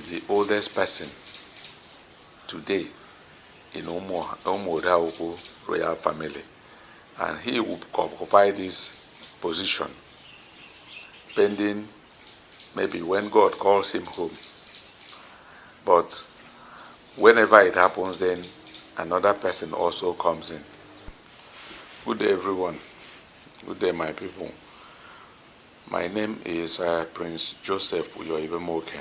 is the oldest person today in Awukwu royal family, and he will occupy this position pending maybe when God calls him home. But whenever it happens, then another person also comes in. Good day, everyone. Good day, my people. My name is Prince Joseph Uyoibemoke.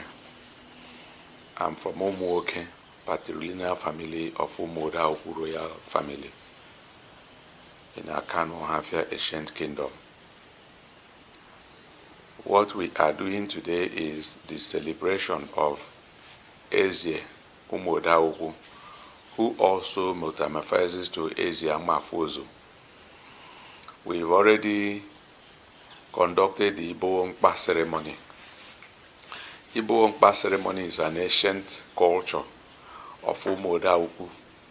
I'm from Umuoke, patrilineal family of Awukwu royal family in Akanu Hafia Ancient Kingdom. What we are doing today is the celebration of Ezie Awukwu, who also metamorphoses to Ezie Amafor. We've already conducted the Mkpa ceremony. Mkpa ceremony is an ancient culture of Awukwu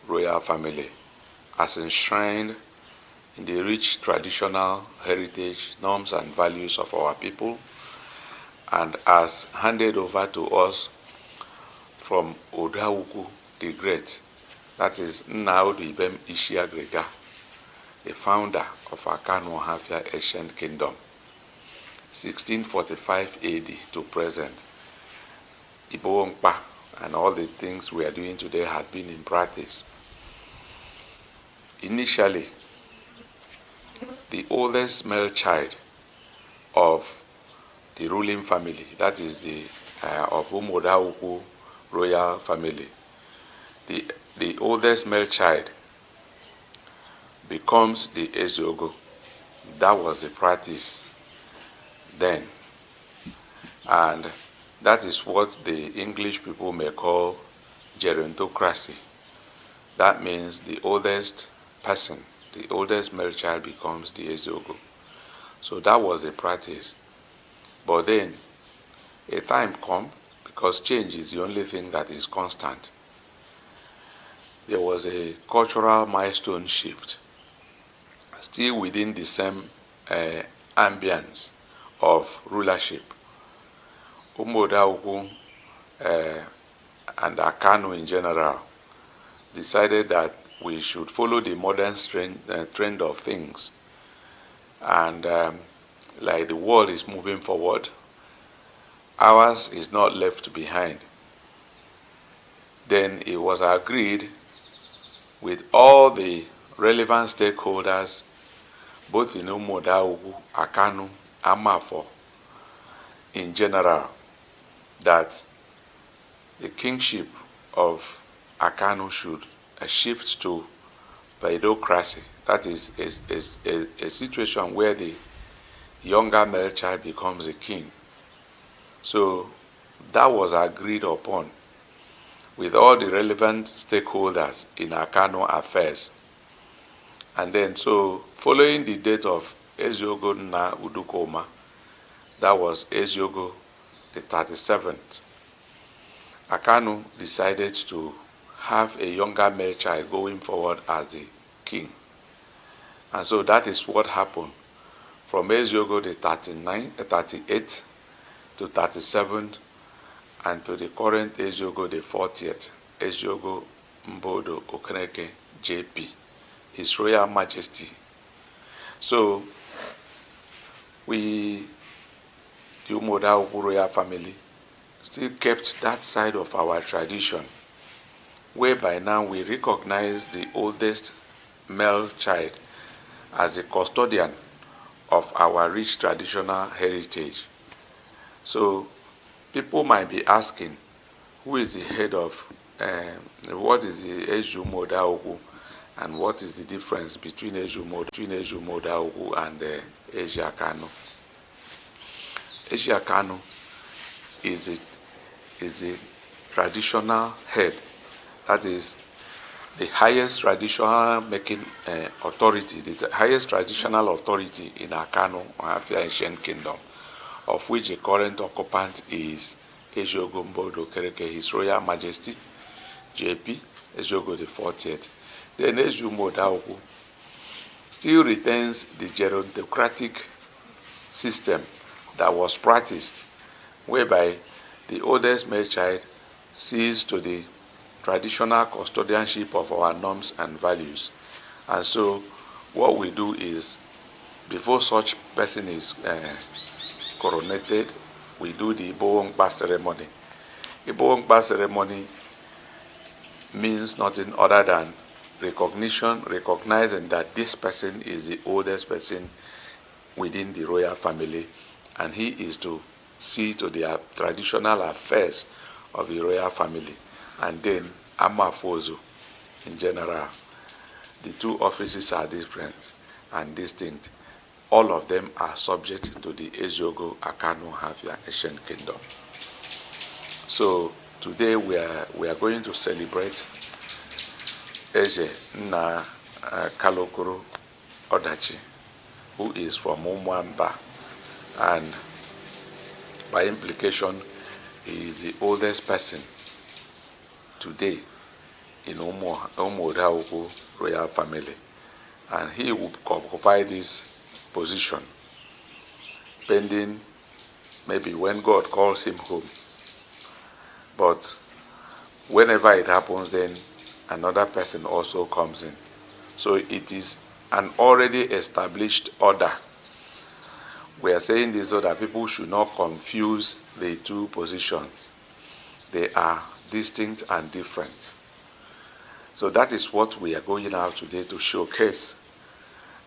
royal family, as enshrined in the rich traditional heritage, norms and values of our people, and as handed over to us from Awukwu the Great, that is Nnaudu Ibem Ishiagrega, the founder of Akanu Hafia Ancient Kingdom, 1645 AD to present. Mkpa and all the things we are doing today have been in practice. Initially, the oldest male child of the ruling family, that is the of Awukwu royal family, the oldest male child becomes the Ezeogo. That was the practice then, and that is what the English people may call gerontocracy. That means the oldest person, the oldest male child becomes the Ezeogo. So that was the practice. But then a time come, because change is the only thing that is constant. There was a cultural milestone shift, still within the same ambience of rulership. Awukwu and Akanu in general decided that we should follow the modern trend of things. And like the world is moving forward, ours is not left behind. Then it was agreed with all the relevant stakeholders, both in Awukwu, Akanu, Amafor, in general, that the kingship of Akanu should shift to pedocracy. That is a situation where the younger male child becomes a king. So that was agreed upon with all the relevant stakeholders in Akanu affairs. And then, so following the date of Ezeogo na Udukoma, that was Ezeogo the 37th, Akanu decided to have a younger male child going forward as the king. And so that is what happened from Ezeogo the 38th to 37th, and to the current Ezeogo the 40th, Ezeogo Mbodo Okeneke JP, His Royal Majesty. So we, the Awukwu royal family, still kept that side of our tradition, whereby now we recognize the oldest male child as a custodian of our rich traditional heritage. So people might be asking, who is the head of, what is the Awukwu, and what is the difference between Awukwu and Ezie Akanu? Ezie Akanu is the traditional head, that is the highest traditional making authority, the highest traditional authority in Akanu Hafia Ancient Kingdom, of which the current occupant is Ezeogo Mbodo Okereke, His Royal Majesty, JP, Ezeogo the 40th. Then Ezeogo Awukwu still retains the gerontocratic system that was practiced, whereby the oldest male child sees to the traditional custodianship of our norms and values. And so what we do is, before such person is coronated, we do the Mkpa ceremony. Mkpa ceremony means nothing other than recognizing that this person is the oldest person within the royal family, and he is to see to the traditional affairs of the royal family. And then Amafor in general. The two offices are different and distinct. All of them are subject to the Eziogo Akanu Havia ancient kingdom. So today we are going to celebrate Ezie na Kalokoro Odachi, who is from Mkpa, and by implication, he is the oldest person today in Awukwu royal family, and he will occupy this position pending maybe when God calls him home. But whenever it happens, then another person also comes in. So it is an already established order. We are saying this so that people should not confuse the two positions. They are distinct and different. So that is what we are going out today to showcase.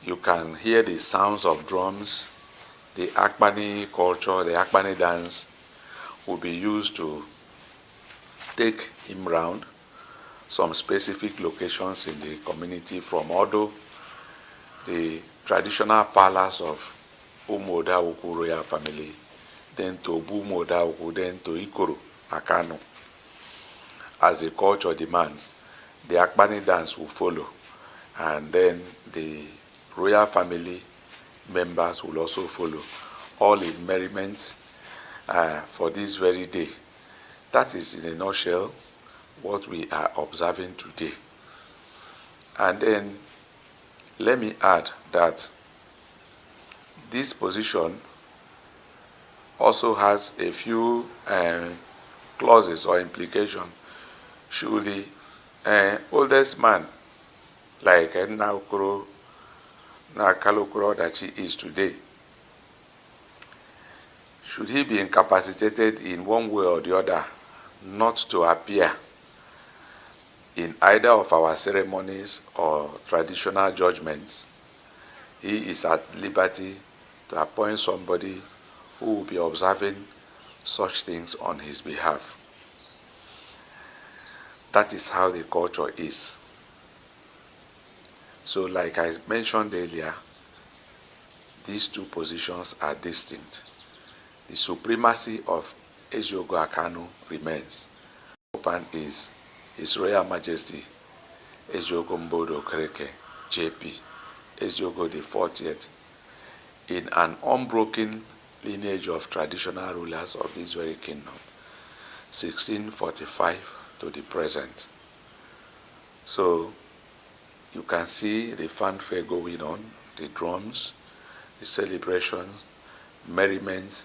You can hear the sounds of drums. The Akpani culture, the Akpani dance will be used to take him round some specific locations in the community, from Odo, the traditional palace of Awukwu royal family, then to Awukwu, then to Ikoro, Akano. As the culture demands, the Akpani dance will follow, and then the royal family members will also follow, all in merriment for this very day. That is, in a nutshell, what we are observing today. And then let me add that this position also has a few clauses or implications. Should the oldest man, like Kalokoro Odachi is today, should he be incapacitated in one way or the other not to appear in either of our ceremonies or traditional judgments, he is at liberty to appoint somebody who will be observing such things on his behalf. That is how the culture is. So like I mentioned earlier, these two positions are distinct. The supremacy of Eziogo Akanu remains. Open is His Royal Majesty Eziogo Mbodo Okereke, JP, Eziogo the 40th, in an unbroken lineage of traditional rulers of this very kingdom, 1645 to the present. So you can see the fanfare going on, the drums, the celebrations, merriment,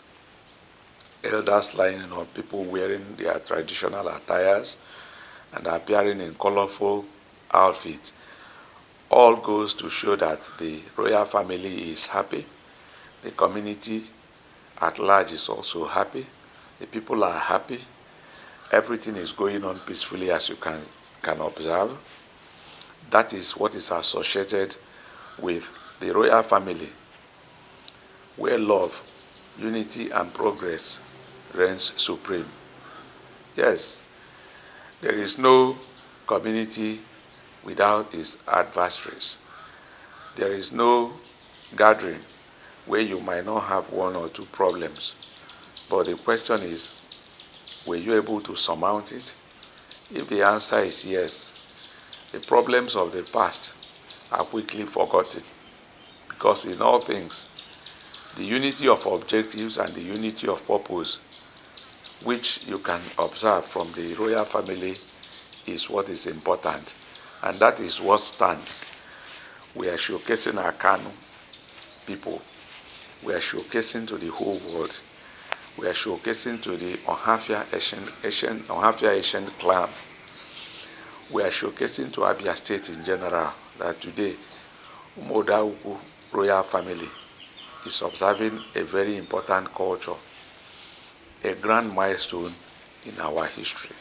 elders lining up, people wearing their traditional attires and appearing in colorful outfits. All goes to show that the royal family is happy, the community at large is also happy, the people are happy, everything is going on peacefully, as you can observe. That is what is associated with the royal family, where love, unity, and progress reigns supreme. Yes, there is no community without its adversaries. There is no gathering where you might not have one or two problems. But the question is, were you able to surmount it? If the answer is yes, the problems of the past are quickly forgotten. Because in all things, the unity of objectives and the unity of purpose, which you can observe from the royal family, is what is important. And that is what stands. We are showcasing our Kanu people. We are showcasing to the whole world we are showcasing to the Ohafia Asian clan. We are showcasing to Abia State in general that today Awukwu royal family is observing a very important culture, a grand milestone in our history.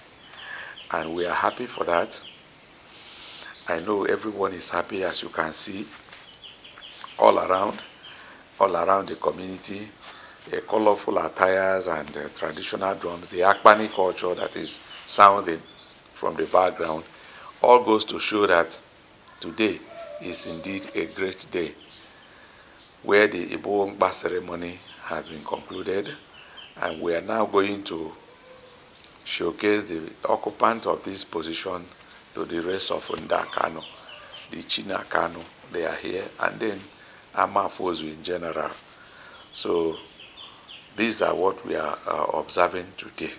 And we are happy for that. I know everyone is happy, as you can see, all around the community, colorful attires and traditional drums, the Akpani culture that is sounding from the background, all goes to show that today is indeed a great day, where the Iboworo Mkpa ceremony has been concluded, and we are now going to showcase the occupant of this position to the rest of Ndakano, the China Kano. They are here, and then Amafor in general. So these are what we are observing today.